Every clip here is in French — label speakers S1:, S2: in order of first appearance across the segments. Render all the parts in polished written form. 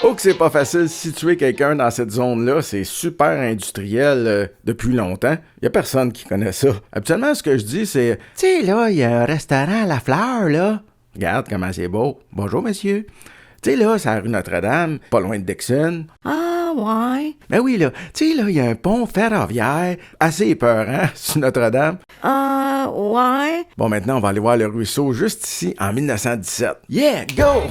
S1: Oh que c'est pas facile de situer quelqu'un dans cette zone-là, c'est super industriel depuis longtemps. Y a personne qui connaît ça. Habituellement, ce que je dis, c'est « Tu sais, là, il y a un restaurant à la fleur, là. Regarde comment c'est beau. Bonjour, monsieur. Tu sais, là, c'est à la rue Notre-Dame, pas loin de Dixon.
S2: Ah, ouais.
S1: Ben oui, là. Tu sais, là, il y a un pont ferroviaire assez épeurant sur Notre-Dame.
S2: Ah, ouais.
S1: Bon, maintenant, on va aller voir le ruisseau juste ici, en 1917. Yeah, go!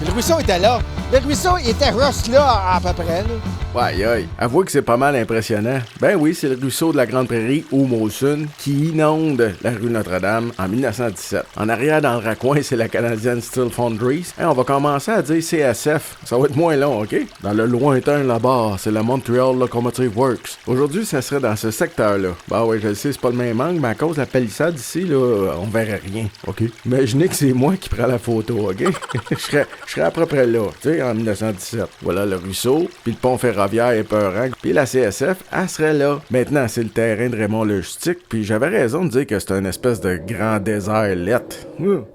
S3: Le ruisseau était là. Le ruisseau était russe là, à peu près. Là.
S1: Aïe, aïe. Avouez que c'est pas mal impressionnant. Ben oui, c'est le ruisseau de la Grande Prairie, au Molson, qui inonde la rue Notre-Dame en 1917. En arrière, dans le raccoin, c'est la Canadian Steel Foundries. Hey, on va commencer à dire CSF. Ça va être moins long, OK? Dans le lointain là-bas, c'est la Montreal Locomotive Works. Aujourd'hui, ça serait dans ce secteur-là. Ben oui, je le sais, c'est pas le même angle, mais à cause de la palissade ici, là, on verrait rien, OK? Imaginez que c'est moi qui prends la photo, OK? je serais à peu près là, tu sais, en 1917. Voilà le ruisseau, puis le pont ferroviaire épeurant, puis la CSF, elle serait là. Maintenant, c'est le terrain de Raymond Logistique, puis j'avais raison de dire que c'est une espèce de grand désert lettre.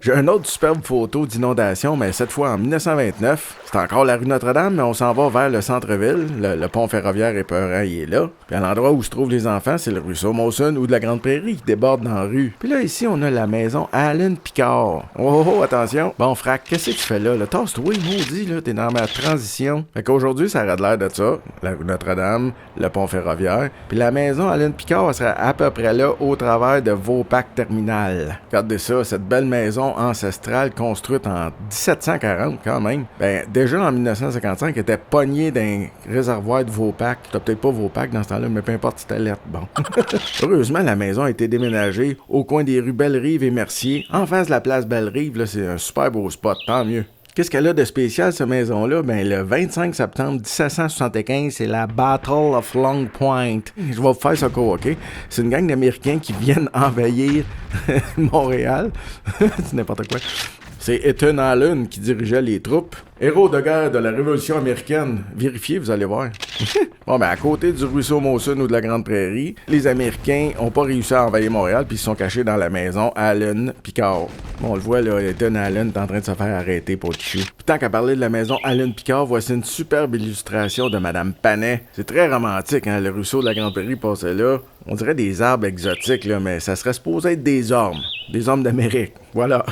S1: J'ai une autre superbe photo d'inondation, mais cette fois en 1929. C'est encore la rue Notre-Dame, mais on s'en va vers le centre-ville. Le pont ferroviaire épeurant, il est là. Puis à l'endroit où se trouvent les enfants, c'est le ruisseau Molson ou de la Grande Prairie qui déborde dans la rue. Puis là, ici, on a la maison Allen Picard. Oh, attention. Bon, frac, qu'est-ce que tu fais là? Tasse-toi, maudit, là, t'es dans ma transition. Fait qu'aujourd'hui, ça aurait l'air de ça. La rue Notre-Dame, le pont ferroviaire. Puis la maison Allen Picard, elle serait à peu près là, au travers de Vaupac Terminal. Regardez ça, cette belle maison ancestrale construite en 1740, quand même. Ben, déjà en 1955, elle était pognée d'un réservoir de Vaupac. T'as peut-être pas Vaupac dans ce temps-là, mais peu importe si t'as lettre. Bon. Heureusement, la maison a été déménagée au coin des rues Belle-Rive et Mercier. En face de la place Belle-Rive, là, c'est un super beau spot, tant mieux. Qu'est-ce qu'elle a de spécial, cette maison-là? Ben, le 25 septembre 1775, c'est la Battle of Long Point. Je vais vous faire ça court, OK? C'est une gang d'Américains qui viennent envahir Montréal. C'est n'importe quoi. C'est Ethan Allen qui dirigeait les troupes. Héros de guerre de la Révolution américaine. Vérifiez, vous allez voir. Bon, ben, à côté du ruisseau Molson ou de la Grande Prairie, les Américains ont pas réussi à envahir Montréal puis ils se sont cachés dans la maison Allen Picard. Bon, on le voit, là, Ethan Allen est en train de se faire arrêter pour le chou. Puis tant qu'à parler de la maison Allen Picard, voici une superbe illustration de Madame Panet. C'est très romantique, hein, le ruisseau de la Grande Prairie passait là. On dirait des arbres exotiques, là, mais ça serait supposé être des ormes. Des ormes d'Amérique. Voilà.